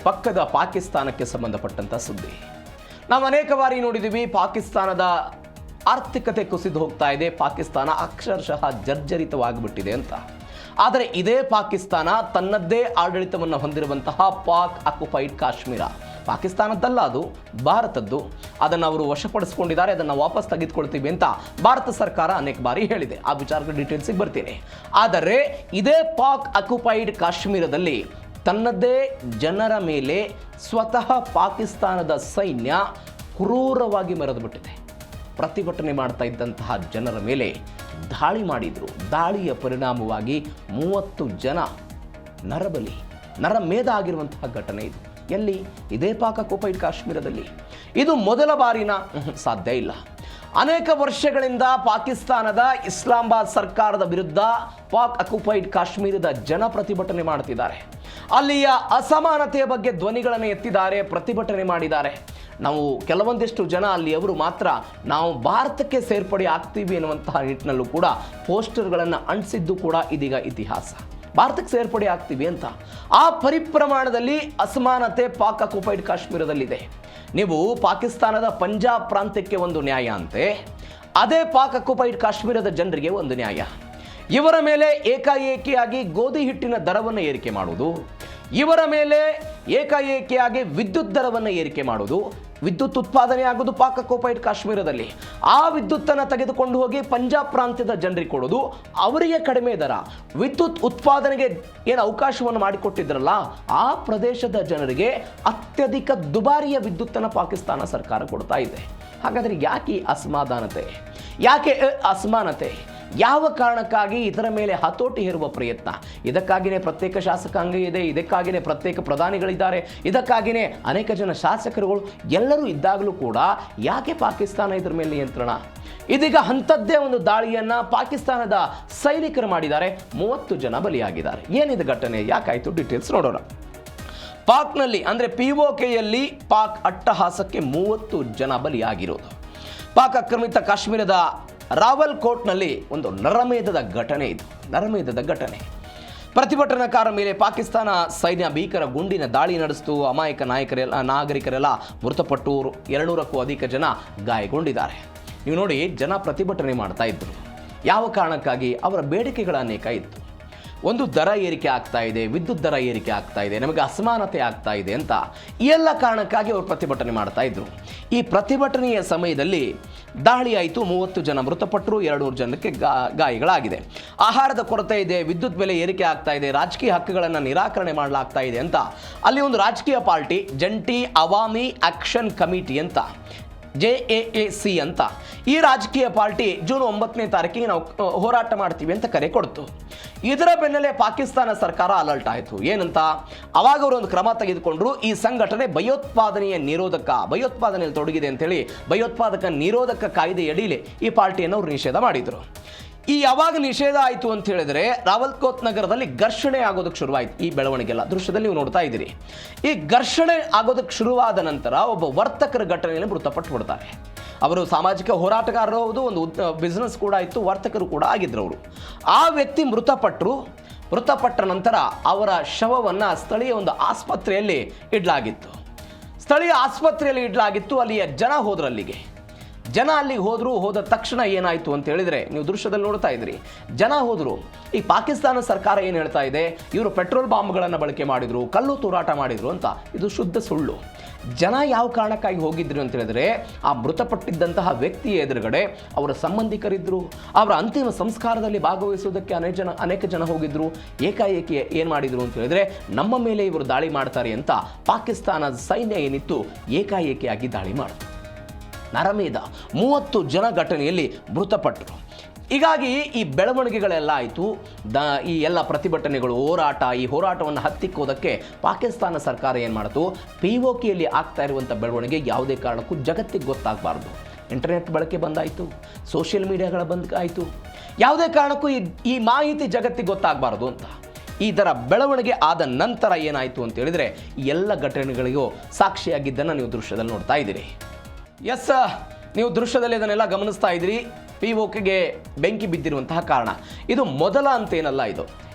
ಪಕ್ಕದ ಪಾಕಿಸ್ತಾನಕ್ಕೆ ಸಂಬಂಧಪಟ್ಟಂಥ ಸುದ್ದಿ. ನಾವು ಅನೇಕ ಬಾರಿ ನೋಡಿದ್ದೀವಿ, ಪಾಕಿಸ್ತಾನದ ಆರ್ಥಿಕತೆ ಕುಸಿದು ಹೋಗ್ತಾ ಇದೆ, ಪಾಕಿಸ್ತಾನ ಅಕ್ಷರಶಃ ಜರ್ಜರಿತವಾಗಿಬಿಟ್ಟಿದೆ ಅಂತ. ಆದರೆ ಇದೇ ಪಾಕಿಸ್ತಾನ ತನ್ನದ್ದೇ ಆಡಳಿತವನ್ನು ಹೊಂದಿರುವಂತಹ ಪಾಕ್ ಆಕ್ಯುಪೈಡ್ ಕಾಶ್ಮೀರ, ಪಾಕಿಸ್ತಾನದ್ದಲ್ಲ, ಅದು ಭಾರತದ್ದು, ಅದನ್ನು ಅವರು ವಶಪಡಿಸಿಕೊಂಡಿದ್ದಾರೆ, ಅದನ್ನು ವಾಪಸ್ ತೆಗೆದುಕೊಳ್ತೀವಿ ಅಂತ ಭಾರತ ಸರ್ಕಾರ ಅನೇಕ ಬಾರಿ ಹೇಳಿದೆ. ಆ ವಿಚಾರದ ಡೀಟೇಲ್ಸಿಗೆ ಬರ್ತೀನಿ. ಆದರೆ ಇದೇ ಪಾಕ್ ಆಕ್ಯುಪೈಡ್ ಕಾಶ್ಮೀರದಲ್ಲಿ ತನ್ನದೇ ಜನರ ಮೇಲೆ ಸ್ವತಃ ಪಾಕಿಸ್ತಾನದ ಸೈನ್ಯ ಕ್ರೂರವಾಗಿ ಮೆರೆದು ಬಿಟ್ಟಿದೆ. ಪ್ರತಿಭಟನೆ ಮಾಡ್ತಾ ಇದ್ದಂತಹ ಜನರ ಮೇಲೆ ದಾಳಿ ಮಾಡಿದರು. ದಾಳಿಯ ಪರಿಣಾಮವಾಗಿ 30 ಜನ ನರಮೇಧ ಆಗಿರುವಂತಹ ಘಟನೆ ಇದು. ಎಲ್ಲಿ? ಇದೇ ಪಾಕ್ ಆಕ್ಯುಪೈಡ್ ಕಾಶ್ಮೀರದಲ್ಲಿ. ಇದು ಮೊದಲ ಬಾರಿನ? ಸಾಧ್ಯ ಇಲ್ಲ. ಅನೇಕ ವರ್ಷಗಳಿಂದ ಪಾಕಿಸ್ತಾನದ ಇಸ್ಲಾಮಾಬಾದ್ ಸರ್ಕಾರದ ವಿರುದ್ಧ ಪಾಕ್ ಆಕ್ಯುಪೈಡ್ ಕಾಶ್ಮೀರದ ಜನ ಪ್ರತಿಭಟನೆ ಮಾಡ್ತಿದ್ದಾರೆ. ಅಲ್ಲಿಯ ಅಸಮಾನತೆಯ ಬಗ್ಗೆ ಧ್ವನಿಗಳನ್ನು ಎತ್ತಿದ್ದಾರೆ, ಪ್ರತಿಭಟನೆ ಮಾಡಿದ್ದಾರೆ. ನಾವು ಕೆಲವೊಂದಿಷ್ಟು ಜನ ಅಲ್ಲಿಯವರು ಮಾತ್ರ ನಾವು ಭಾರತಕ್ಕೆ ಸೇರ್ಪಡೆ ಆಗ್ತೀವಿ ಎನ್ನುವಂತಹ ನಿಟ್ಟಿನಲ್ಲೂ ಕೂಡ ಪೋಸ್ಟರ್ಗಳನ್ನು ಅಂಟಿಸಿದ್ದು ಕೂಡ ಇದೀಗ ಇತಿಹಾಸ. ಭಾರತಕ್ಕೆ ಸೇರ್ಪಡೆ ಆಗ್ತೀವಿ ಅಂತ. ಆ ಪರಿಪ್ರಮಾಣದಲ್ಲಿ ಅಸಮಾನತೆ ಪಾಕ್ ಆಕ್ಯುಪೈಡ್ ಕಾಶ್ಮೀರದಲ್ಲಿದೆ. ನೀವು ಪಾಕಿಸ್ತಾನದ ಪಂಜಾಬ್ ಪ್ರಾಂತ್ಯಕ್ಕೆ ಒಂದು ನ್ಯಾಯ ಅಂತೆ, ಅದೇ ಪಾಕ್ ಆಕ್ಯುಪೈಡ್ ಕಾಶ್ಮೀರದ ಜನರಿಗೆ ಒಂದು ನ್ಯಾಯ. ಇವರ ಮೇಲೆ ಏಕಾಏಕಿಯಾಗಿ ಗೋಧಿ ಹಿಟ್ಟಿನ ದರವನ್ನು ಏರಿಕೆ ಮಾಡುವುದು, ಇವರ ಮೇಲೆ ಏಕಾಏಕಿಯಾಗಿ ವಿದ್ಯುತ್ ದರವನ್ನು ಏರಿಕೆ ಮಾಡುವುದು. ವಿದ್ಯುತ್ ಉತ್ಪಾದನೆ ಆಗೋದು ಪಾಕ್ ಆಕ್ಯುಪೈಡ್ ಕಾಶ್ಮೀರದಲ್ಲಿ. ಆ ವಿದ್ಯುತ್ತನ್ನು ತೆಗೆದುಕೊಂಡು ಹೋಗಿ ಪಂಜಾಬ್ ಪ್ರಾಂತ್ಯದ ಜನರಿಗೆ ಕೊಡೋದು, ಅವರಿಗೆ ಕಡಿಮೆ ದರ. ವಿದ್ಯುತ್ ಉತ್ಪಾದನೆಗೆ ಏನು ಅವಕಾಶವನ್ನು ಮಾಡಿಕೊಟ್ಟಿದ್ರಲ್ಲ, ಆ ಪ್ರದೇಶದ ಜನರಿಗೆ ಅತ್ಯಧಿಕ ದುಬಾರಿಯ ವಿದ್ಯುತ್ತನ್ನು ಪಾಕಿಸ್ತಾನ ಸರ್ಕಾರ ಕೊಡ್ತಾ ಇದೆ. ಹಾಗಾದರೆ ಯಾಕೆ ಅಸಮಾಧಾನತೆ, ಯಾಕೆ ಅಸಮಾನತೆ? ಯಾವ ಕಾರಣಕ್ಕಾಗಿ ಇದರ ಮೇಲೆ ಹತೋಟಿ ಹೇರುವ ಪ್ರಯತ್ನ? ಇದಕ್ಕಾಗಿಯೇ ಪ್ರತ್ಯೇಕ ಶಾಸಕಾಂಗ ಇದೆ, ಇದಕ್ಕಾಗಿಯೇ ಪ್ರತ್ಯೇಕ ಪ್ರಧಾನಿಗಳಿದ್ದಾರೆ, ಇದಕ್ಕಾಗಿಯೇ ಅನೇಕ ಜನ ಶಾಸಕರುಗಳು ಎಲ್ಲರೂ ಇದ್ದಾಗಲೂ ಕೂಡ ಯಾಕೆ ಪಾಕಿಸ್ತಾನ ಇದರ ಮೇಲೆ ನಿಯಂತ್ರಣ? ಇದೀಗ ಅಂಥದ್ದೇ ಒಂದು ದಾಳಿಯನ್ನು ಪಾಕಿಸ್ತಾನದ ಸೈನಿಕರು ಮಾಡಿದ್ದಾರೆ, 30 ಜನ ಬಲಿಯಾಗಿದ್ದಾರೆ. ಏನಿದೆ ಘಟನೆ, ಯಾಕಾಯಿತು? ಡೀಟೇಲ್ಸ್ ನೋಡೋಣ. ಪಾಕ್ನಲ್ಲಿ ಅಂದರೆ POKಯಲ್ಲಿ ಪಾಕ್ ಅಟ್ಟಹಾಸಕ್ಕೆ 30 ಜನ ಬಲಿಯಾಗಿರೋದು. ಪಾಕ್ ಆಕ್ರಮಿತ ಕಾಶ್ಮೀರದ ರಾವಲ್ಕೋಟ್ನಲ್ಲಿ ಒಂದು ನರಮೇಧದ ಘಟನೆ ಇದು. ನರಮೇಧದ ಘಟನೆ. ಪ್ರತಿಭಟನಾಕಾರ ಮೇಲೆ ಪಾಕಿಸ್ತಾನ ಸೈನ್ಯ ಭೀಕರ ಗುಂಡಿನ ದಾಳಿ ನಡೆಸಿತು. ಅಮಾಯಕ ನಾಗರಿಕರೆಲ್ಲ ಮೃತಪಟ್ಟು 200ಕ್ಕೂ ಅಧಿಕ ಜನ ಗಾಯಗೊಂಡಿದ್ದಾರೆ. ನೀವು ನೋಡಿ, ಜನ ಪ್ರತಿಭಟನೆ ಮಾಡ್ತಾ ಇದ್ರು. ಯಾವ ಕಾರಣಕ್ಕಾಗಿ? ಅವರ ಬೇಡಿಕೆಗಳ ಅನೇಕ ಇತ್ತು. ಒಂದು ದರ ಏರಿಕೆ ಆಗ್ತಾ ಇದೆ, ವಿದ್ಯುತ್ ದರ ಏರಿಕೆ ಆಗ್ತಾ ಇದೆ, ನಮಗೆ ಅಸಮಾನತೆ ಆಗ್ತಾ ಇದೆ ಅಂತ ಈ ಎಲ್ಲ ಕಾರಣಕ್ಕಾಗಿ ಅವರು ಪ್ರತಿಭಟನೆ ಮಾಡ್ತಾ ಇದ್ರು. ಈ ಪ್ರತಿಭಟನೆಯ ಸಮಯದಲ್ಲಿ ದಾಳಿ ಆಯಿತು, 30 ಜನ ಮೃತಪಟ್ಟರು, 200 ಜನಕ್ಕೆ ಗಾಯಗಳಾಗಿದೆ. ಆಹಾರದ ಕೊರತೆ ಇದೆ, ವಿದ್ಯುತ್ ಬೆಲೆ ಏರಿಕೆ ಆಗ್ತಾ ಇದೆ, ರಾಜಕೀಯ ಹಕ್ಕುಗಳನ್ನು ನಿರಾಕರಣೆ ಮಾಡಲಾಗ್ತಾ ಇದೆ ಅಂತ ಅಲ್ಲಿ ಒಂದು ರಾಜಕೀಯ ಪಾರ್ಟಿ, ಜಂಟಿ ಅವಾಮಿ ಆಕ್ಷನ್ ಕಮಿಟಿ ಅಂತ, JAAC ಅಂತ, ಈ ರಾಜಕೀಯ ಪಾರ್ಟಿ ಜೂನ್ 9ನೇ ತಾರೀಕಿಗೆ ನಾವು ಹೋರಾಟ ಮಾಡ್ತೀವಿ ಅಂತ ಕರೆ ಕೊಡ್ತು. ಇದರ ಬೆನ್ನಲ್ಲೇ ಪಾಕಿಸ್ತಾನ ಸರ್ಕಾರ ಅಲರ್ಟ್ ಆಯಿತು. ಏನಂತ? ಅವಾಗ ಅವರು ಒಂದು ಕ್ರಮ ತೆಗೆದುಕೊಂಡ್ರು. ಈ ಸಂಘಟನೆ ಭಯೋತ್ಪಾದನೆಯಲ್ಲಿ ತೊಡಗಿದೆ ಅಂತೇಳಿ ಭಯೋತ್ಪಾದಕ ನಿರೋಧಕ ಕಾಯ್ದೆ ಅಡಿಯಲ್ಲಿ ಈ ಪಾರ್ಟಿಯನ್ನು ಅವರು ನಿಷೇಧ ಮಾಡಿದರು. ಈ ಯಾವಾಗ ನಿಷೇಧ ಆಯಿತು ಅಂತ ಹೇಳಿದ್ರೆ ರಾವಲ್ಕೋಟ್ ನಗರದಲ್ಲಿ ಘರ್ಷಣೆ ಆಗೋದಕ್ಕೆ ಶುರುವಾಯಿತು. ಈ ಬೆಳವಣಿಗೆಲ್ಲ ದೃಶ್ಯದಲ್ಲಿ ನೀವು ನೋಡ್ತಾ ಇದ್ದೀರಿ. ಈ ಘರ್ಷಣೆ ಆಗೋದಕ್ಕೆ ಶುರುವಾದ ನಂತರ ಒಬ್ಬ ವರ್ತಕರ ಘಟನೆಯಲ್ಲಿ ಮೃತಪಟ್ಟು ಬಿಡ್ತಾರೆ. ಅವರು ಸಾಮಾಜಿಕ ಹೋರಾಟಗಾರರು ಹೌದು, ಒಂದು ಬಿಸ್ನೆಸ್ ಕೂಡ ಇತ್ತು, ವರ್ತಕರು ಕೂಡ ಆಗಿದ್ರು ಅವರು. ಆ ವ್ಯಕ್ತಿ ಮೃತಪಟ್ಟ ನಂತರ ಅವರ ಶವವನ್ನು ಸ್ಥಳೀಯ ಒಂದು ಆಸ್ಪತ್ರೆಯಲ್ಲಿ ಇಡಲಾಗಿತ್ತು. ಅಲ್ಲಿಯ ಜನ ಹೋದ್ರು. ಅಲ್ಲಿಗೆ ಹೋದ ತಕ್ಷಣ ಏನಾಯಿತು ಅಂತ ಹೇಳಿದರೆ ನೀವು ದೃಶ್ಯದಲ್ಲಿ ನೋಡ್ತಾ ಇದ್ರಿ. ಜನ ಹೋದರು. ಈ ಪಾಕಿಸ್ತಾನ ಸರ್ಕಾರ ಏನು ಹೇಳ್ತಾ ಇದೆ, ಇವರು ಪೆಟ್ರೋಲ್ ಬಾಂಬ್ಗಳನ್ನು ಬಳಕೆ ಮಾಡಿದ್ರು, ಕಲ್ಲು ತೂರಾಟ ಮಾಡಿದ್ರು ಅಂತ. ಇದು ಶುದ್ಧ ಸುಳ್ಳು. ಜನ ಯಾವ ಕಾರಣಕ್ಕಾಗಿ ಹೋಗಿದ್ರು ಅಂತ ಹೇಳಿದ್ರೆ, ಆ ಮೃತಪಟ್ಟಿದ್ದಂತಹ ವ್ಯಕ್ತಿಯ ಎದುರುಗಡೆ ಅವರ ಸಂಬಂಧಿಕರಿದ್ದರು. ಅವರ ಅಂತಿಮ ಸಂಸ್ಕಾರದಲ್ಲಿ ಭಾಗವಹಿಸುವುದಕ್ಕೆ ಅನೇಕ ಜನ ಹೋಗಿದ್ರು. ಏಕಾಏಕಿ ಏನು ಮಾಡಿದ್ರು ಅಂತ ಹೇಳಿದ್ರೆ, ನಮ್ಮ ಮೇಲೆ ಇವರು ದಾಳಿ ಮಾಡ್ತಾರೆ ಅಂತ ಪಾಕಿಸ್ತಾನದ ಸೈನ್ಯ ಏನಿತ್ತು ಏಕಾಏಕಿಯಾಗಿ ದಾಳಿ ಮಾಡಿದ್ರು. ನರಮೇಧ 30 ಜನ ಘಟನೆಯಲ್ಲಿ ಮೃತಪಟ್ಟರು. ಹೀಗಾಗಿ ಈ ಬೆಳವಣಿಗೆಗಳೆಲ್ಲ ಆಯಿತು. ಈ ಎಲ್ಲ ಪ್ರತಿಭಟನೆಗಳು, ಈ ಹೋರಾಟವನ್ನು ಹತ್ತಿಕ್ಕೋದಕ್ಕೆ ಪಾಕಿಸ್ತಾನ ಸರ್ಕಾರ ಏನು ಮಾಡಿತು, POKಯಲ್ಲಿ ಆಗ್ತಾ ಇರುವಂಥ ಬೆಳವಣಿಗೆ ಯಾವುದೇ ಕಾರಣಕ್ಕೂ ಜಗತ್ತಿಗೆ ಗೊತ್ತಾಗಬಾರ್ದು. ಇಂಟರ್ನೆಟ್ ಬಳಕೆ ಬಂದಾಯಿತು, ಸೋಷಿಯಲ್ ಮೀಡಿಯಾಗಳ ಬಂದಾಯಿತು. ಯಾವುದೇ ಕಾರಣಕ್ಕೂ ಈ ಮಾಹಿತಿ ಜಗತ್ತಿಗೆ ಗೊತ್ತಾಗಬಾರ್ದು ಅಂತ ಇದರ ಬೆಳವಣಿಗೆ ಆದ ನಂತರ ಏನಾಯಿತು ಅಂತ ಹೇಳಿದರೆ, ಎಲ್ಲ ಘಟನೆಗಳಿಗೂ ಸಾಕ್ಷಿಯಾಗಿದ್ದನ್ನು ನೀವು ದೃಶ್ಯದಲ್ಲಿ ನೋಡ್ತಾ ಇದ್ದೀರಿ. ಎಸ್, ನೀವು ದೃಶ್ಯದಲ್ಲಿ ಇದನ್ನೆಲ್ಲ ಗಮನಿಸ್ತಾ ಇದ್ದೀರಿ. POKಗೆ ಬೆಂಕಿ ಬಿದ್ದಿರುವಂತಹ ಕಾರಣ ಇದು ಮೊದಲ ಅಂತೇನಲ್ಲ.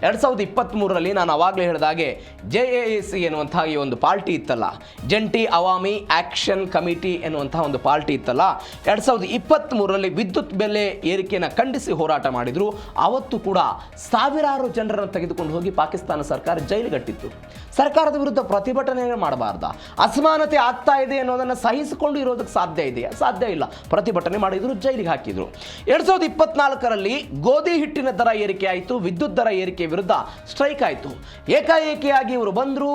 2023ರಲ್ಲಿ ನಾನು ಆವಾಗಲೇ ಹೇಳಿದಾಗೆ JAAC ಎನ್ನುವಂತಹ ಈ ಒಂದು ಪಾರ್ಟಿ ಇತ್ತಲ್ಲ, ಜಂಟಿ ಅವಾಮಿ ಆಕ್ಷನ್ ಕಮಿಟಿ ಎನ್ನುವಂತಹ ಒಂದು ಪಾರ್ಟಿ ಇತ್ತಲ್ಲ, 2023ರಲ್ಲಿ ವಿದ್ಯುತ್ ಬೆಲೆ ಏರಿಕೆಯನ್ನು ಖಂಡಿಸಿ ಹೋರಾಟ ಮಾಡಿದ್ರು. ಅವತ್ತು ಕೂಡ ಸಾವಿರಾರು ಜನರನ್ನು ತೆಗೆದುಕೊಂಡು ಹೋಗಿ ಪಾಕಿಸ್ತಾನ ಸರ್ಕಾರ ಜೈಲಿಗಟ್ಟಿತ್ತು. ಸರ್ಕಾರದ ವಿರುದ್ಧ ಪ್ರತಿಭಟನೆ ಮಾಡಬಾರ್ದ? ಅಸಮಾನತೆ ಆಗ್ತಾ ಇದೆ ಅನ್ನೋದನ್ನು ಸಹಿಸಿಕೊಂಡು ಇರೋದಕ್ಕೆ ಸಾಧ್ಯ ಇದೆಯಾ? ಸಾಧ್ಯ ಇಲ್ಲ. ಪ್ರತಿಭಟನೆ ಮಾಡಿದ್ರು, ಜೈಲಿಗೆ ಹಾಕಿದ್ರು. 2024ರಲ್ಲಿ ಗೋಧಿ ಹಿಟ್ಟಿನ ದರ ಏರಿಕೆ ಆಯಿತು, ವಿದ್ಯುತ್ ದರ ಏರಿಕೆ ವಿರುದ್ಧ ಸ್ಟ್ರೈಕ್ ಆಯಿತು. ಏಕಾಏಕಿಯಾಗಿ ಇವರು ಬಂದರು,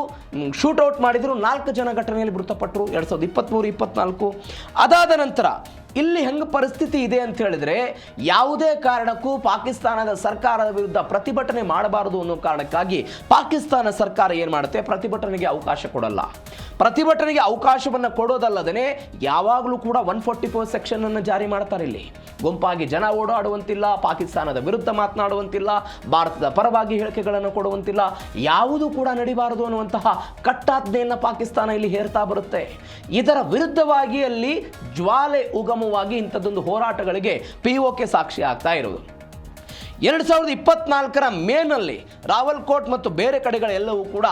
ಶೂಟೌಟ್ ಮಾಡಿದ್ರು, 4 ಜನ ಘಟನೆಯಲ್ಲಿ ಮೃತಪಟ್ಟರು 2023-24. ಅದಾದ ನಂತರ ಇಲ್ಲಿ ಹೆಂಗೆ ಪರಿಸ್ಥಿತಿ ಇದೆ ಅಂತ ಹೇಳಿದ್ರೆ, ಯಾವುದೇ ಕಾರಣಕ್ಕೂ ಪಾಕಿಸ್ತಾನದ ಸರ್ಕಾರದ ವಿರುದ್ಧ ಪ್ರತಿಭಟನೆ ಮಾಡಬಾರದು ಅನ್ನೋ ಕಾರಣಕ್ಕಾಗಿ ಪಾಕಿಸ್ತಾನ ಸರ್ಕಾರ ಏನು ಮಾಡುತ್ತೆ, ಪ್ರತಿಭಟನೆಗೆ ಅವಕಾಶ ಕೊಡಲ್ಲ. ಪ್ರತಿಭಟನೆಗೆ ಅವಕಾಶವನ್ನು ಕೊಡೋದಲ್ಲದೇ ಯಾವಾಗಲೂ ಕೂಡ 144 ಸೆಕ್ಷನ್ ಅನ್ನು ಜಾರಿ ಮಾಡ್ತಾರೆ. ಇಲ್ಲಿ ಗುಂಪಾಗಿ ಜನ ಓಡಾಡುವಂತಿಲ್ಲ, ಪಾಕಿಸ್ತಾನದ ವಿರುದ್ಧ ಮಾತನಾಡುವಂತಿಲ್ಲ, ಭಾರತದ ಪರವಾಗಿ ಹೇಳಿಕೆಗಳನ್ನು ಕೊಡುವಂತಿಲ್ಲ, ಯಾವುದೂ ಕೂಡ ನಡಿಬಾರದು ಅನ್ನುವಂತಹ ಕಟ್ಟಾಜ್ಞೆಯನ್ನು ಪಾಕಿಸ್ತಾನ ಇಲ್ಲಿ ಹೇರ್ತಾ ಬರುತ್ತೆ. ಇದರ ವಿರುದ್ಧವಾಗಿ ಅಲ್ಲಿ ಜ್ವಾಲೆ ಉಗಮವಾಗಿ ಇಂಥದ್ದೊಂದು ಹೋರಾಟಗಳಿಗೆ POK ಸಾಕ್ಷಿ ಆಗ್ತಾ ಇರೋದು. 2024ರ ಮೇನಲ್ಲಿ ರಾವಲ್ಕೋಟ್ ಮತ್ತು ಬೇರೆ ಕಡೆಗಳೆಲ್ಲವೂ ಕೂಡ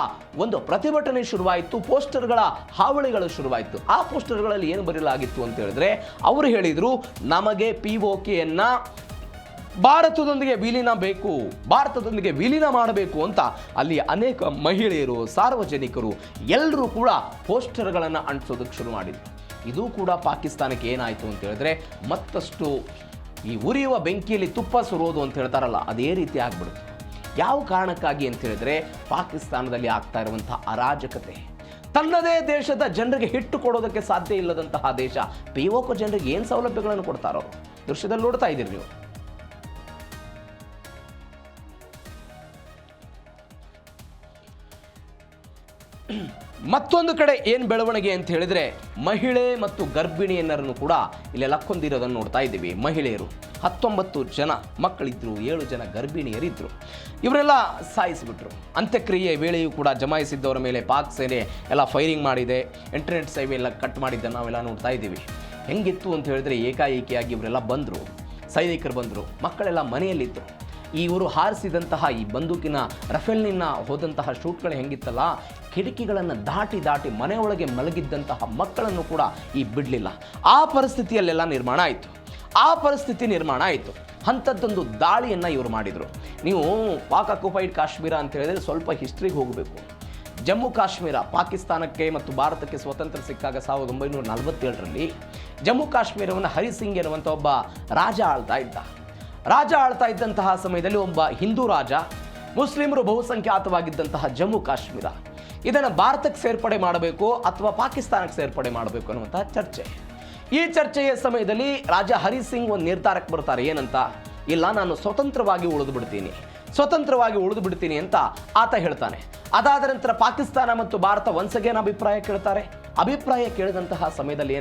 ಒಂದು ಪ್ರತಿಭಟನೆ ಶುರುವಾಯಿತು, ಪೋಸ್ಟರ್ಗಳ ಹಾವಳಿಗಳು ಶುರುವಾಯಿತು. ಆ ಪೋಸ್ಟರ್ಗಳಲ್ಲಿ ಏನು ಬರೆಯಲಾಗಿತ್ತು ಅಂತ ಹೇಳಿದ್ರೆ, ಅವರು ಹೇಳಿದರು, ನಮಗೆ POKಯನ್ನು ಭಾರತದೊಂದಿಗೆ ವಿಲೀನ ಬೇಕು, ಭಾರತದೊಂದಿಗೆ ವಿಲೀನ ಮಾಡಬೇಕು ಅಂತ ಅಲ್ಲಿ ಅನೇಕ ಮಹಿಳೆಯರು, ಸಾರ್ವಜನಿಕರು ಎಲ್ಲರೂ ಕೂಡ ಪೋಸ್ಟರ್ಗಳನ್ನು ಅಂಟಿಸೋದಕ್ಕೆ ಶುರು ಮಾಡಿದರು. ಇದು ಕೂಡ ಪಾಕಿಸ್ತಾನಕ್ಕೆ ಏನಾಯಿತು ಅಂತ ಹೇಳಿದ್ರೆ, ಮತ್ತಷ್ಟು ಈ ಉರಿಯುವ ಬೆಂಕಿಯಲ್ಲಿ ತುಪ್ಪ ಸುರೋದು ಅಂತ ಹೇಳ್ತಾರಲ್ಲ, ಅದೇ ರೀತಿ ಆಗ್ಬಿಡುತ್ತೆ. ಯಾವ ಕಾರಣಕ್ಕಾಗಿ ಅಂತ ಹೇಳಿದ್ರೆ, ಪಾಕಿಸ್ತಾನದಲ್ಲಿ ಆಗ್ತಾ ಇರುವಂತಹ ಅರಾಜಕತೆ. ತನ್ನದೇ ದೇಶದ ಜನರಿಗೆ ಹಿಟ್ಟು ಕೊಡೋದಕ್ಕೆ ಸಾಧ್ಯ ಇಲ್ಲದಂತಹ ದೇಶ POK ಜನರಿಗೆ ಏನು ಸೌಲಭ್ಯಗಳನ್ನು ಕೊಡ್ತಾರೋ ದೃಶ್ಯದಲ್ಲಿ ನೋಡ್ತಾ ಇದ್ದೀರಿ ನೀವು. ಮತ್ತೊಂದು ಕಡೆ ಏನು ಬೆಳವಣಿಗೆ ಅಂತ ಹೇಳಿದ್ರೆ, ಮಹಿಳೆ ಮತ್ತು ಗರ್ಭಿಣಿಯನ್ನರನ್ನು ಕೂಡ ಇಲ್ಲೆಲ್ಲ ಕೊಂದಿರೋದನ್ನು ನೋಡ್ತಾ ಇದ್ದೀವಿ. ಮಹಿಳೆಯರು 19 ಜನ ಮಕ್ಕಳಿದ್ರು, 7 ಜನ ಗರ್ಭಿಣಿಯರಿದ್ದರು. ಇವರೆಲ್ಲ ಸಾಯಿಸಿಬಿಟ್ರು. ಅಂತ್ಯಕ್ರಿಯೆ ವೇಳೆಯೂ ಕೂಡ ಜಮಾಯಿಸಿದ್ದವರ ಮೇಲೆ ಪಾಕ್ ಸೇನೆ ಎಲ್ಲ ಫೈರಿಂಗ್ ಮಾಡಿದೆ, ಇಂಟರ್ನೆಟ್ ಸೇವೆ ಎಲ್ಲ ಕಟ್ ಮಾಡಿದ್ದನ್ನು ನಾವೆಲ್ಲ ನೋಡ್ತಾ ಇದ್ದೀವಿ. ಹೆಂಗಿತ್ತು ಅಂತ ಹೇಳಿದ್ರೆ, ಏಕಾಏಕಿಯಾಗಿ ಇವರೆಲ್ಲ ಬಂದರು, ಸೈನಿಕರು ಬಂದರು, ಮಕ್ಕಳೆಲ್ಲ ಮನೆಯಲ್ಲಿದ್ದರು. ಇವರು ಹಾರಿಸಿದಂತಹ ಈ ಬಂದೂಕಿನ ರಫೇಲ್ನಿಂದ ಹೋದಂತಹ ಶೂಟ್ಗಳು ಹೆಂಗಿತ್ತಲ್ಲ, ಕಿಟಕಿಗಳನ್ನು ದಾಟಿ ಮನೆಯೊಳಗೆ ಮಲಗಿದ್ದಂತಹ ಮಕ್ಕಳನ್ನು ಕೂಡ ಬಿಡಲಿಲ್ಲ. ಆ ಪರಿಸ್ಥಿತಿಯಲ್ಲೆಲ್ಲ ನಿರ್ಮಾಣ ಆಯಿತು. ಅಂಥದ್ದೊಂದು ದಾಳಿಯನ್ನು ಇವರು ಮಾಡಿದರು. ನೀವು ಪಾಕ್ ಆಕ್ಯುಪೈಡ್ ಕಾಶ್ಮೀರ ಅಂತ ಹೇಳಿದ್ರೆ ಸ್ವಲ್ಪ ಹಿಸ್ಟ್ರಿಗೆ ಹೋಗಬೇಕು. ಜಮ್ಮು ಕಾಶ್ಮೀರ ಪಾಕಿಸ್ತಾನಕ್ಕೆ ಮತ್ತು ಭಾರತಕ್ಕೆ ಸ್ವತಂತ್ರ ಸಿಕ್ಕಾಗ 1947ರಲ್ಲಿ ಜಮ್ಮು ಕಾಶ್ಮೀರವನ್ನು ಹರಿಸಿಂಗ್ ಎನ್ನುವಂಥ ಒಬ್ಬ ರಾಜ ಆಳ್ತಾ ಇದ್ದಂತಹ ಸಮಯದಲ್ಲಿ ಒಬ್ಬ ಹಿಂದೂ ರಾಜ, ಮುಸ್ಲಿಮರು ಬಹುಸಂಖ್ಯಾತವಾಗಿದ್ದಂತಹ ಜಮ್ಮು ಕಾಶ್ಮೀರ, ಇದನ್ನು ಭಾರತಕ್ಕೆ ಸೇರ್ಪಡೆ ಮಾಡಬೇಕು ಅಥವಾ ಪಾಕಿಸ್ತಾನಕ್ಕೆ ಸೇರ್ಪಡೆ ಮಾಡಬೇಕು ಅನ್ನುವಂತಹ ಚರ್ಚೆ. ಈ ಚರ್ಚೆಯ ಸಮಯದಲ್ಲಿ ರಾಜ ಹರಿಸಿಂಗ್ ಒಂದು ನಿರ್ಧಾರಕ್ಕೆ ಬರ್ತಾರೆ. ಏನಂತ, ಇಲ್ಲ, ನಾನು ಸ್ವತಂತ್ರವಾಗಿ ಉಳಿದು ಬಿಡ್ತೀನಿ ಅಂತ ಆತ ಹೇಳ್ತಾನೆ. ಅದಾದ ನಂತರ ಪಾಕಿಸ್ತಾನ ಮತ್ತು ಭಾರತ ಒನ್ಸಗೇನ್ ಅಭಿಪ್ರಾಯ ಕೇಳಿದಂತಹ ಸಮಯದಲ್ಲಿ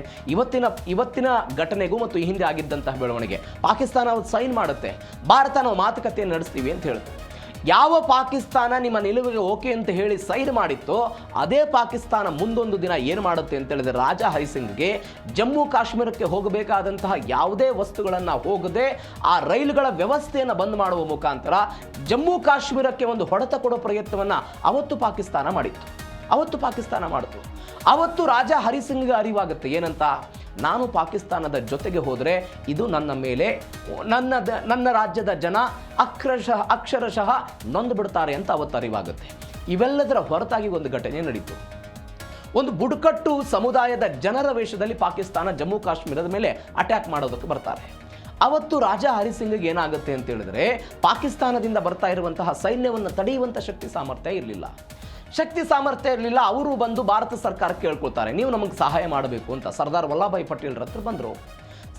ಇವತ್ತಿನ ಘಟನೆಗೂ ಮತ್ತು ಈ ಹಿಂದೆ ಆಗಿದ್ದಂತಹ ಬೆಳವಣಿಗೆ, ಪಾಕಿಸ್ತಾನ ಸೈನ್ ಮಾಡುತ್ತೆ, ಭಾರತ ನಾವು ಮಾತುಕತೆಯನ್ನು ನಡೆಸ್ತೀವಿ ಅಂತ ಹೇಳ್ತು. ಯಾವ ಪಾಕಿಸ್ತಾನ ನಿಮ್ಮ ನಿಲುವಿಗೆ ಓಕೆ ಅಂತ ಹೇಳಿ ಸೈನ್ ಮಾಡಿತ್ತೋ ಅದೇ ಪಾಕಿಸ್ತಾನ ಮುಂದೊಂದು ದಿನ ಏನು ಮಾಡುತ್ತೆ ಅಂತ ಹೇಳಿದ್ರೆ, ರಾಜ ಹರಿಸಿಂಗ್ಗೆ ಜಮ್ಮು ಕಾಶ್ಮೀರಕ್ಕೆ ಹೋಗಬೇಕಾದಂತಹ ಯಾವುದೇ ವಸ್ತುಗಳನ್ನು ಹೋಗದೆ ಆ ರೈಲುಗಳ ವ್ಯವಸ್ಥೆಯನ್ನು ಬಂದ್ ಮಾಡುವ ಮುಖಾಂತರ ಜಮ್ಮು ಕಾಶ್ಮೀರಕ್ಕೆ ಒಂದು ಹೊಡೆತ ಕೊಡೋ ಪ್ರಯತ್ನವನ್ನು ಅವತ್ತು ಪಾಕಿಸ್ತಾನ ಮಾಡಿತು. ಅವತ್ತು ರಾಜ ಹರಿಸಿಂಗ್ಗೆ ಅರಿವಾಗುತ್ತೆ, ಏನಂತ, ನಾನು ಪಾಕಿಸ್ತಾನದ ಜೊತೆಗೆ ಹೋದರೆ ಇದು ನನ್ನ ಮೇಲೆ ನನ್ನ ರಾಜ್ಯದ ಜನ ಅಕ್ಷರಶಃ ನೊಂದು ಬಿಡ್ತಾರೆ ಅಂತ ಅವತ್ತು ಅರಿವಾಗುತ್ತೆ. ಇವೆಲ್ಲದರ ಹೊರತಾಗಿ ಒಂದು ಘಟನೆ ನಡೀತು. ಒಂದು ಬುಡಕಟ್ಟು ಸಮುದಾಯದ ಜನರ ವೇಷದಲ್ಲಿ ಪಾಕಿಸ್ತಾನ ಜಮ್ಮು ಕಾಶ್ಮೀರದ ಮೇಲೆ ಅಟ್ಯಾಕ್ ಮಾಡೋದಕ್ಕೆ ಬರ್ತಾರೆ. ಅವತ್ತು ರಾಜ ಹರಿಸಿಂಗ್ಗೆ ಏನಾಗುತ್ತೆ ಅಂತ ಹೇಳಿದ್ರೆ, ಪಾಕಿಸ್ತಾನದಿಂದ ಬರ್ತಾ ಇರುವಂತಹ ಸೈನ್ಯವನ್ನು ತಡೆಯುವಂಥ ಶಕ್ತಿ ಸಾಮರ್ಥ್ಯ ಇರಲಿಲ್ಲ. ಅವರು ಬಂದು ಭಾರತ ಸರ್ಕಾರಕ್ಕೆ ಕೇಳ್ಕೊಳ್ತಾರೆ, ನೀವು ನಮಗೆ ಸಹಾಯ ಮಾಡಬೇಕು ಅಂತ. ಸರ್ದಾರ್ ವಲ್ಲಭಭಾಯಿ ಪಟೇಲ್ರ ಹತ್ರ ಬಂದರು.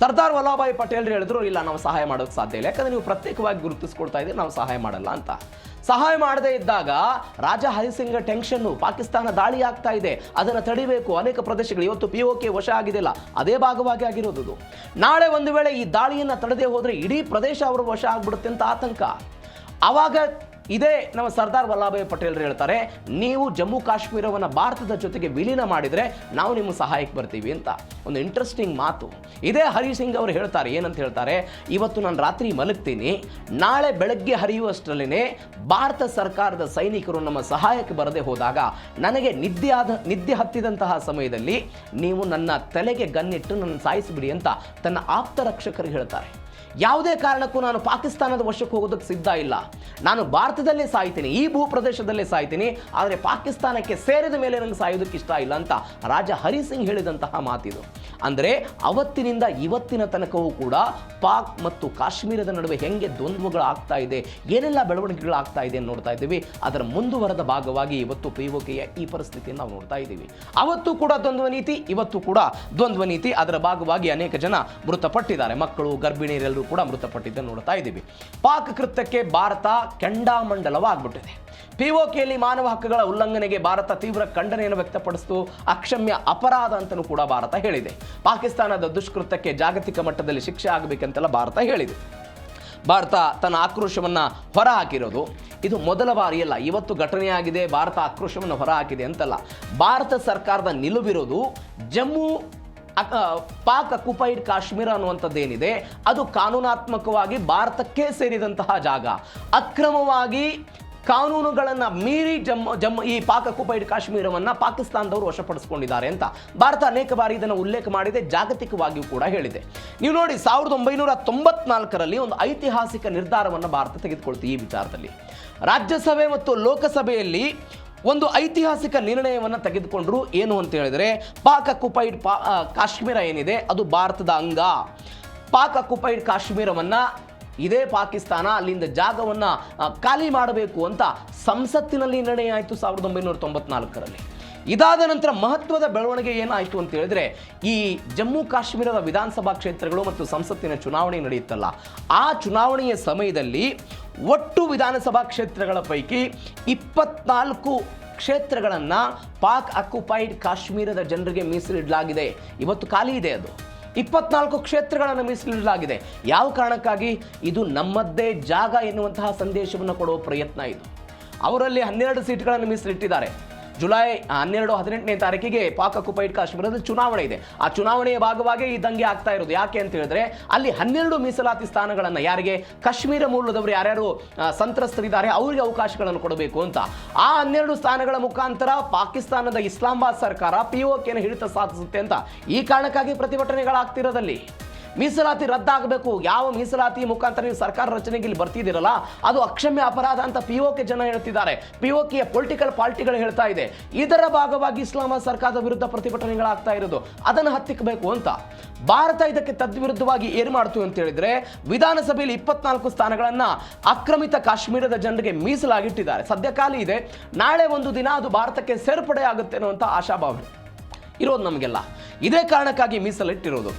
ಸರ್ದಾರ್ ವಲ್ಲಭಭಾಯಿ ಪಟೇಲ್ ಹೇಳಿದ್ರು, ಇಲ್ಲ, ನಾವು ಸಹಾಯ ಮಾಡೋಕ್ಕೆ ಸಾಧ್ಯ ಇಲ್ಲ, ಯಾಕಂದರೆ ನೀವು ಪ್ರತ್ಯೇಕವಾಗಿ ಗುರುತಿಸ್ಕೊಳ್ತಾ ಇದ್ದೀರಿ, ನಾವು ಸಹಾಯ ಮಾಡಲ್ಲ ಅಂತ. ಸಹಾಯ ಮಾಡದೇ ಇದ್ದಾಗ ರಾಜ ಹರಿಸಿಂಗ್ ಟೆನ್ಷನ್ನು, ಪಾಕಿಸ್ತಾನ ದಾಳಿ ಆಗ್ತಾ ಇದೆ, ಅದನ್ನು ತಡಿಬೇಕು. ಅನೇಕ ಪ್ರದೇಶಗಳು ಇವತ್ತು POK ವಶ ಆಗಿದೆಯಲ್ಲ, ಅದೇ ಭಾಗವಾಗಿ ಆಗಿರೋದು. ನಾಳೆ ಒಂದು ವೇಳೆ ಈ ದಾಳಿಯನ್ನು ತಡೆದೇ ಹೋದರೆ ಇಡೀ ಪ್ರದೇಶ ಅವರ ವಶ ಆಗ್ಬಿಡುತ್ತೆ ಅಂತ ಆತಂಕ. ಆವಾಗ ಇದೇ ನಮ್ಮ ಸರ್ದಾರ್ ವಲ್ಲಭಾಯ್ ಪಟೇಲ್ ಹೇಳ್ತಾರೆ, ನೀವು ಜಮ್ಮು ಕಾಶ್ಮೀರವನ್ನು ಭಾರತದ ಜೊತೆಗೆ ವಿಲೀನ ಮಾಡಿದರೆ ನಾವು ನಿಮ್ಮ ಸಹಾಯಕ್ಕೆ ಬರ್ತೀವಿ ಅಂತ. ಒಂದು ಇಂಟ್ರೆಸ್ಟಿಂಗ್ ಮಾತು. ಇದೇ ಹರಿ ಸಿಂಗ್ ಅವರು ಹೇಳ್ತಾರೆ, ಏನಂತ ಹೇಳ್ತಾರೆ, ಇವತ್ತು ನಾನು ರಾತ್ರಿ ಮಲಗ್ತೀನಿ, ನಾಳೆ ಬೆಳಗ್ಗೆ ಹರಿಯುವಷ್ಟರಲ್ಲೇ ಭಾರತ ಸರ್ಕಾರದ ಸೈನಿಕರು ನಮ್ಮ ಸಹಾಯಕ್ಕೆ ಬರದೆ ಹೋದಾಗ ನನಗೆ ನಿದ್ದೆ ಹತ್ತಿದಂತಹ ಸಮಯದಲ್ಲಿ ನೀವು ನನ್ನ ತಲೆಗೆ ಗನ್ನಿಟ್ಟು ನನ್ನ ಸಾಯಿಸಿಬಿಡಿ ಅಂತ ತನ್ನ ಆಪ್ತ ರಕ್ಷಕರಿಗೆ ಹೇಳ್ತಾರೆ. ಯಾವುದೇ ಕಾರಣಕ್ಕೂ ನಾನು ಪಾಕಿಸ್ತಾನದ ವಶಕ್ಕೆ ಹೋಗೋದಕ್ಕೆ ಸಿದ್ಧ ಇಲ್ಲ, ನಾನು ಭಾರತದಲ್ಲೇ ಸಾಯ್ತೀನಿ, ಈ ಭೂಪ್ರದೇಶದಲ್ಲೇ ಸಾಯ್ತೀನಿ, ಆದರೆ ಪಾಕಿಸ್ತಾನಕ್ಕೆ ಸೇರಿದ ಮೇಲೆ ನನಗೆ ಸಾಯೋದಕ್ಕೆ ಇಷ್ಟ ಇಲ್ಲ ಅಂತ ರಾಜ ಹರಿ ಸಿಂಗ್ ಹೇಳಿದಂತಹ ಮಾತಿದು. ಅಂದರೆ ಅವತ್ತಿನಿಂದ ಇವತ್ತಿನ ತನಕವೂ ಕೂಡ ಪಾಕ್ ಮತ್ತು ಕಾಶ್ಮೀರದ ನಡುವೆ ಹೆಂಗೆ ದ್ವಂದ್ವಗಳು ಆಗ್ತಾ ಇದೆ, ಏನೆಲ್ಲ ಬೆಳವಣಿಗೆಗಳು ಆಗ್ತಾ ಇದೆ ಅಂತ ನೋಡ್ತಾ ಇದ್ದೀವಿ. ಅದರ ಮುಂದುವರೆದ ಭಾಗವಾಗಿ ಇವತ್ತು POKಯ ಈ ಪರಿಸ್ಥಿತಿಯನ್ನು ನಾವು ನೋಡ್ತಾ ಇದ್ದೀವಿ. ಅವತ್ತು ಕೂಡ ದ್ವಂದ್ವ ನೀತಿ, ಇವತ್ತು ಕೂಡ ದ್ವಂದ್ವ ನೀತಿ. ಅದರ ಭಾಗವಾಗಿ ಅನೇಕ ಜನ ಮೃತಪಟ್ಟಿದ್ದಾರೆ, ಮಕ್ಕಳು, ಗರ್ಭಿಣಿಯರೆಲ್ಲರೂ ಕೂಡ ಮೃತಪಟ್ಟಿದ್ದನ್ನು ನೋಡ್ತಾ ಇದ್ದೀವಿ. ಪಾಕ್ ಕೃತ್ಯಕ್ಕೆ ಭಾರತ ಕೆಂಡಾಮಂಡಲವಾಗ್ಬಿಟ್ಟಿದೆ. POKಯಲ್ಲಿ ಮಾನವ ಹಕ್ಕುಗಳ ಉಲ್ಲಂಘನೆಗೆ ಭಾರತ ತೀವ್ರ ಖಂಡನೆಯನ್ನು ವ್ಯಕ್ತಪಡಿಸಿತು. ಅಕ್ಷಮ್ಯ ಅಪರಾಧ ಅಂತಲೂ ಕೂಡ ಭಾರತ ಹೇಳಿದೆ. ಪಾಕಿಸ್ತಾನದ ದುಷ್ಕೃತ್ಯಕ್ಕೆ ಜಾಗತಿಕ ಮಟ್ಟದಲ್ಲಿ ಶಿಕ್ಷೆ ಆಗಬೇಕಂತೆಲ್ಲ ಭಾರತ ಹೇಳಿದೆ. ಭಾರತ ತನ್ನ ಆಕ್ರೋಶವನ್ನು ಹೊರಹಾಕಿರೋದು ಇದು ಮೊದಲ ಬಾರಿಯಲ್ಲ. ಇವತ್ತು ಘಟನೆಯಾಗಿದೆ, ಭಾರತ ಆಕ್ರೋಶವನ್ನು ಹೊರಹಾಕಿದೆ ಅಂತಲ್ಲ. ಭಾರತ ಸರ್ಕಾರದ ನಿಲುವಿರೋದು ಜಮ್ಮು ಪಾಕ್ ಅಕ್ಯುಪೈಡ್ ಕಾಶ್ಮೀರ ಅನ್ನುವಂಥದ್ದೇನಿದೆ ಅದು ಕಾನೂನಾತ್ಮಕವಾಗಿ ಭಾರತಕ್ಕೆ ಸೇರಿದಂತಹ ಜಾಗ. ಅಕ್ರಮವಾಗಿ ಕಾನೂನುಗಳನ್ನು ಮೀರಿ ಈ ಪಾಕ್ ಅಕ್ಯುಪೈಡ್ ಕಾಶ್ಮೀರವನ್ನು ಪಾಕಿಸ್ತಾನದವರು ವಶಪಡಿಸಿಕೊಂಡಿದ್ದಾರೆ ಅಂತ ಭಾರತ ಅನೇಕ ಬಾರಿ ಇದನ್ನು ಉಲ್ಲೇಖ ಮಾಡಿದೆ, ಜಾಗತಿಕವಾಗಿಯೂ ಕೂಡ ಹೇಳಿದೆ. ನೀವು ನೋಡಿ, 1994ರಲ್ಲಿ ಒಂದು ಐತಿಹಾಸಿಕ ನಿರ್ಧಾರವನ್ನು ಭಾರತ ತೆಗೆದುಕೊಳ್ತೀವಿ ಈ ವಿಚಾರದಲ್ಲಿ. ರಾಜ್ಯಸಭೆ ಮತ್ತು ಲೋಕಸಭೆಯಲ್ಲಿ ಒಂದು ಐತಿಹಾಸಿಕ ನಿರ್ಣಯವನ್ನು ತೆಗೆದುಕೊಂಡ್ರು. ಏನು ಅಂತ ಹೇಳಿದರೆ, ಪಾಕ್ ಅಕ್ಯುಪೈಡ್ ಕಾಶ್ಮೀರ ಏನಿದೆ ಅದು ಭಾರತದ ಅಂಗ. ಪಾಕ್ ಅಕ್ಯುಪೈಡ್ ಕಾಶ್ಮೀರವನ್ನು ಇದೇ ಪಾಕಿಸ್ತಾನ ಅಲ್ಲಿಂದ ಜಾಗವನ್ನು ಖಾಲಿ ಮಾಡಬೇಕು ಅಂತ ಸಂಸತ್ತಿನಲ್ಲಿ ನಿರ್ಣಯ ಆಯಿತು 1994ರಲ್ಲಿ. ಇದಾದ ನಂತರ ಮಹತ್ವದ ಬೆಳವಣಿಗೆ ಏನಾಯಿತು ಅಂತ ಹೇಳಿದ್ರೆ, ಈ ಜಮ್ಮು ಕಾಶ್ಮೀರದ ವಿಧಾನಸಭಾ ಕ್ಷೇತ್ರಗಳು ಮತ್ತು ಸಂಸತ್ತಿನ ಚುನಾವಣೆ ನಡೆಯುತ್ತಲ್ಲ, ಆ ಚುನಾವಣೆಯ ಸಮಯದಲ್ಲಿ ಒಟ್ಟು ವಿಧಾನಸಭಾ ಕ್ಷೇತ್ರಗಳ ಪೈಕಿ 24 ಕ್ಷೇತ್ರಗಳನ್ನು ಪಾಕ್ ಅಕ್ಯುಪೈಡ್ ಕಾಶ್ಮೀರದ ಜನರಿಗೆ ಮೀಸಲಿಡಲಾಗಿದೆ. ಇವತ್ತು ಖಾಲಿ ಇದೆ ಅದು. 24 ಕ್ಷೇತ್ರಗಳನ್ನು ಮೀಸಲಿಡಲಾಗಿದೆ. ಯಾವ ಕಾರಣಕ್ಕಾಗಿ? ಇದು ನಮ್ಮದ್ದೇ ಜಾಗ ಎನ್ನುವಂತಹ ಸಂದೇಶವನ್ನು ಕೊಡುವ ಪ್ರಯತ್ನ ಇದು. ಅವರಲ್ಲಿ 12 ಸೀಟ್ಗಳನ್ನು ಮೀಸಲಿಟ್ಟಿದ್ದಾರೆ. ಜುಲೈ 12-18ನೇ ತಾರೀಕಿಗೆ ಪಾಕ್ ಅಕ್ಯುಪೈಡ್ ಕಾಶ್ಮೀರದ ಚುನಾವಣೆ ಇದೆ. ಆ ಚುನಾವಣೆಯ ಭಾಗವಾಗಿ ಈ ದಂಗೆ ಆಗ್ತಾ ಇರೋದು. ಯಾಕೆ ಅಂತ ಹೇಳಿದ್ರೆ, ಅಲ್ಲಿ 12 ಮೀಸಲಾತಿ ಸ್ಥಾನಗಳನ್ನು ಯಾರಿಗೆ ಕಾಶ್ಮೀರ ಮೂಲದವರು ಯಾರ್ಯಾರು ಸಂತ್ರಸ್ತರಿದ್ದಾರೆ ಅವರಿಗೆ ಅವಕಾಶಗಳನ್ನು ಕೊಡಬೇಕು ಅಂತ. ಆ 12 ಸ್ಥಾನಗಳ ಮುಖಾಂತರ ಪಾಕಿಸ್ತಾನದ ಇಸ್ಲಾಮಾಬಾದ್ ಸರ್ಕಾರ POKನ ಹಿಡಿತ ಸಾಧಿಸುತ್ತೆ ಅಂತ ಈ ಕಾರಣಕ್ಕಾಗಿ ಪ್ರತಿಭಟನೆಗಳಾಗ್ತಿರೋದಲ್ಲಿ. ಮೀಸಲಾತಿ ರದ್ದಾಗಬೇಕು. ಯಾವ ಮೀಸಲಾತಿ ಮುಖಾಂತರ ನೀವು ಸರ್ಕಾರ ರಚನೆಗೆ ಇಲ್ಲಿ ಬರ್ತಿದ್ದೀರಲ್ಲ ಅದು ಅಕ್ಷಮ್ಯ ಅಪರಾಧ ಅಂತ POK ಜನ ಹೇಳ್ತಿದ್ದಾರೆ. POKಯ ಪೊಲಿಟಿಕಲ್ ಪಾರ್ಟಿಗಳು ಹೇಳ್ತಾ ಇದೆ. ಇದರ ಭಾಗವಾಗಿ ಇಸ್ಲಾಮಾಬಾದ್ ಸರ್ಕಾರದ ವಿರುದ್ಧ ಪ್ರತಿಭಟನೆಗಳಾಗ್ತಾ ಇರೋದು. ಅದನ್ನು ಹತ್ತಿಕ್ಕಬೇಕು ಅಂತ ಭಾರತ ಇದಕ್ಕೆ ತದ್ವಿರುದ್ಧವಾಗಿ ಏನು ಮಾಡ್ತು ಅಂತ ಹೇಳಿದ್ರೆ, ವಿಧಾನಸಭೆಯಲ್ಲಿ 24 ಸ್ಥಾನಗಳನ್ನು ಆಕ್ರಮಿತ ಕಾಶ್ಮೀರದ ಜನರಿಗೆ ಮೀಸಲಾಗಿಟ್ಟಿದ್ದಾರೆ. ಸದ್ಯ ಖಾಲಿ ಇದೆ. ನಾಳೆ ಒಂದು ದಿನ ಅದು ಭಾರತಕ್ಕೆ ಸೇರ್ಪಡೆ ಆಗುತ್ತೆ ಅನ್ನುವಂಥ ಆಶಾಭಾವ ಇರೋದು ನಮಗೆಲ್ಲ. ಇದೇ ಕಾರಣಕ್ಕಾಗಿ ಮೀಸಲಿಟ್ಟಿರೋದು.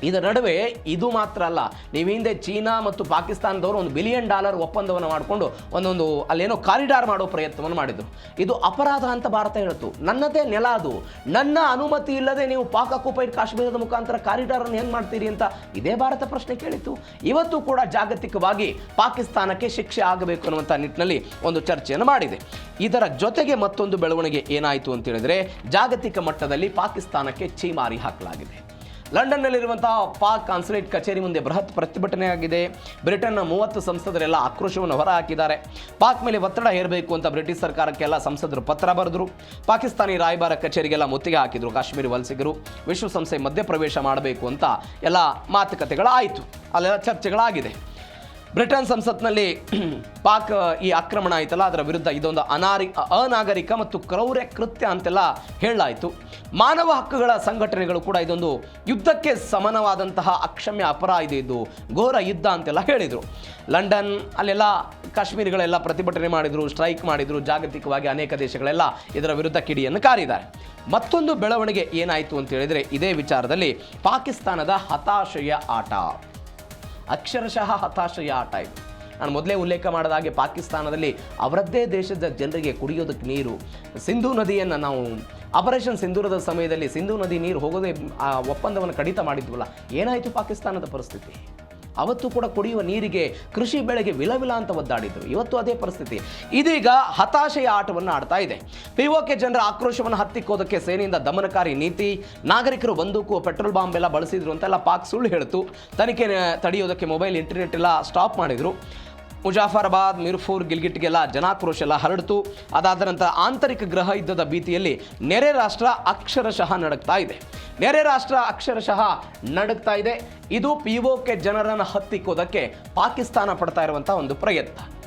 ಇದರ ನಡುವೆ ಇದು ಮಾತ್ರ ಅಲ್ಲ, ನೀವು ಹಿಂದೆ ಚೀನಾ ಮತ್ತು ಪಾಕಿಸ್ತಾನದವರು $1 ಬಿಲಿಯನ್ ಒಪ್ಪಂದವನ್ನು ಮಾಡಿಕೊಂಡು ಒಂದೊಂದು ಅಲ್ಲೇನೋ ಕಾರಿಡಾರ್ ಮಾಡೋ ಪ್ರಯತ್ನವನ್ನು ಮಾಡಿದ್ರು. ಇದು ಅಪರಾಧ ಅಂತ ಭಾರತ ಹೇಳ್ತು. ನನ್ನದೇ ನೆಲ ಅದು, ನನ್ನ ಅನುಮತಿ ಇಲ್ಲದೆ ನೀವು ಪಾಕ್ ಅಕ್ಯುಪೈಡ್ ಕಾಶ್ಮೀರದ ಮುಖಾಂತರ ಕಾರಿಡಾರನ್ನು ಹೆಂಗೆ ಮಾಡ್ತೀರಿ ಅಂತ ಇದೇ ಭಾರತ ಪ್ರಶ್ನೆ ಕೇಳಿತು. ಇವತ್ತು ಕೂಡ ಜಾಗತಿಕವಾಗಿ ಪಾಕಿಸ್ತಾನಕ್ಕೆ ಶಿಕ್ಷೆ ಆಗಬೇಕು ಅನ್ನುವಂಥ ನಿಟ್ಟಿನಲ್ಲಿ ಒಂದು ಚರ್ಚೆಯನ್ನು ಮಾಡಿದೆ. ಇದರ ಜೊತೆಗೆ ಮತ್ತೊಂದು ಬೆಳವಣಿಗೆ ಏನಾಯಿತು ಅಂತ ಹೇಳಿದ್ರೆ, ಜಾಗತಿಕ ಮಟ್ಟದಲ್ಲಿ ಪಾಕಿಸ್ತಾನಕ್ಕೆ ಛೀಮಾರಿ ಹಾಕಲಾಗಿದೆ. ಲಂಡನ್ನಲ್ಲಿರುವಂತಹ ಪಾಕ್ ಕಾನ್ಸುಲೇಟ್ ಕಚೇರಿ ಮುಂದೆ ಬೃಹತ್ ಪ್ರತಿಭಟನೆ ಆಗಿದೆ. ಬ್ರಿಟನ್ನ 30 ಸಂಸದರೆಲ್ಲ ಆಕ್ರೋಶವನ್ನು ಹೊರಹಾಕಿದ್ದಾರೆ. ಪಾಕ್ ಮೇಲೆ ಒತ್ತಡ ಹೇರಬೇಕು ಅಂತ ಬ್ರಿಟಿಷ್ ಸರ್ಕಾರಕ್ಕೆಲ್ಲ ಸಂಸದರು ಪತ್ರ ಬರೆದರು. ಪಾಕಿಸ್ತಾನಿ ರಾಯಭಾರ ಕಚೇರಿಗೆಲ್ಲ ಮುತ್ತಿಗೆ ಹಾಕಿದರು. ಕಾಶ್ಮೀರಿ ವಲಸಿಗರು ವಿಶ್ವಸಂಸ್ಥೆ ಮಧ್ಯಪ್ರವೇಶ ಮಾಡಬೇಕು ಅಂತ ಎಲ್ಲ ಮಾತುಕತೆಗಳಾಯಿತು, ಅಲ್ಲೆಲ್ಲ ಚರ್ಚೆಗಳಾಗಿದೆ. ಬ್ರಿಟನ್ ಸಂಸತ್ನಲ್ಲಿ ಪಾಕ್ ಈ ಆಕ್ರಮಣ ಆಯ್ತಲ್ಲ ಅದರ ವಿರುದ್ಧ ಇದೊಂದು ಅನಾಗರಿಕ ಮತ್ತು ಕ್ರೌರ್ಯ ಕೃತ್ಯ ಅಂತೆಲ್ಲ ಹೇಳಲಾಯಿತು. ಮಾನವ ಹಕ್ಕುಗಳ ಸಂಘಟನೆಗಳು ಕೂಡ ಇದೊಂದು ಯುದ್ಧಕ್ಕೆ ಸಮಾನವಾದಂತಹ ಅಕ್ಷಮ್ಯ ಅಪರಾಧ, ಇದು ಘೋರ ಯುದ್ಧ ಅಂತೆಲ್ಲ ಹೇಳಿದರು. ಲಂಡನ್ ಅಲ್ಲೆಲ್ಲ ಕಾಶ್ಮೀರಿಗಳೆಲ್ಲ ಪ್ರತಿಭಟನೆ ಮಾಡಿದರು, ಸ್ಟ್ರೈಕ್ ಮಾಡಿದರು. ಜಾಗತಿಕವಾಗಿ ಅನೇಕ ದೇಶಗಳೆಲ್ಲ ಇದರ ವಿರುದ್ಧ ಕಿಡಿಯನ್ನು ಕಾರಿದ್ದಾರೆ. ಮತ್ತೊಂದು ಬೆಳವಣಿಗೆ ಏನಾಯಿತು ಅಂತ ಹೇಳಿದರೆ, ಇದೇ ವಿಚಾರದಲ್ಲಿ ಪಾಕಿಸ್ತಾನದ ಹತಾಶೆಯ ಆಟ, ಅಕ್ಷರಶಃ ಹತಾಶೆಯ ಆಟ ಇದು. ನಾನು ಮೊದಲೇ ಉಲ್ಲೇಖ ಮಾಡಿದ ಹಾಗೆ ಪಾಕಿಸ್ತಾನದಲ್ಲಿ ಅವರದ್ದೇ ದೇಶದ ಜನರಿಗೆ ಕುಡಿಯೋದಕ್ಕೆ ನೀರು, ಸಿಂಧೂ ನದಿಯನ್ನು ನಾವು ಆಪರೇಷನ್ ಸಿಂಧೂರದ ಸಮಯದಲ್ಲಿ ಸಿಂಧೂ ನದಿ ನೀರು ಹೋಗೋದೇ ಆ ಒಪ್ಪಂದವನ್ನು ಕಡಿತ ಮಾಡಿದ್ವಲ್ಲ, ಏನಾಯಿತು ಪಾಕಿಸ್ತಾನದ ಪರಿಸ್ಥಿತಿ? ಅವತ್ತು ಕೂಡ ಕುಡಿಯುವ ನೀರಿಗೆ, ಕೃಷಿ ಬೆಳೆಗೆ ವಿಲವಿಲ ಅಂತ ಒದ್ದಾಡಿದ್ರು. ಇವತ್ತು ಅದೇ ಪರಿಸ್ಥಿತಿ. ಇದೀಗ ಹತಾಶೆಯ ಆಟವನ್ನು ಆಡ್ತಾ ಇದೆ. ಪಿಒಕೆ ಜನರ ಆಕ್ರೋಶವನ್ನು ಹತ್ತಿಕ್ಕೋದಕ್ಕೆ ಸೇನೆಯಿಂದ ದಮನಕಾರಿ ನೀತಿ, ನಾಗರಿಕರು ಬಂದೂಕು, ಪೆಟ್ರೋಲ್ ಬಾಂಬ್ ಎಲ್ಲ ಬಳಸಿದ್ರು ಅಂತೆಲ್ಲ ಪಾಕ್ ಸುಳ್ಳು ಹೇಳಿತು. ತನಿಖೆ ತಡೆಯೋದಕ್ಕೆ ಮೊಬೈಲ್, ಇಂಟರ್ನೆಟ್ ಎಲ್ಲ ಸ್ಟಾಪ್ ಮಾಡಿದ್ರು. ಮುಜಾಫರಾಬಾದ್, ಮಿರ್ಪುರ್, ಗಿಲ್ಗಿಟ್ಗೆಲ್ಲ ಜನಾಕ್ರೋಶ ಎಲ್ಲ ಹರಡಿತು. ಅದಾದ ನಂತರ ಆಂತರಿಕ ಗೃಹ ಯುದ್ಧದ ಭೀತಿಯಲ್ಲಿ ನೆರೆ ರಾಷ್ಟ್ರ ಅಕ್ಷರಶಃ ನಡುಗ್ತಾ ಇದೆ. ಇದು ಪಿಒಕೆ ಜನರನ್ನು ಹತ್ತಿಕ್ಕೋದಕ್ಕೆ ಪಾಕಿಸ್ತಾನ ಪಡ್ತಾ ಇರುವಂತಹ ಒಂದು ಪ್ರಯತ್ನ.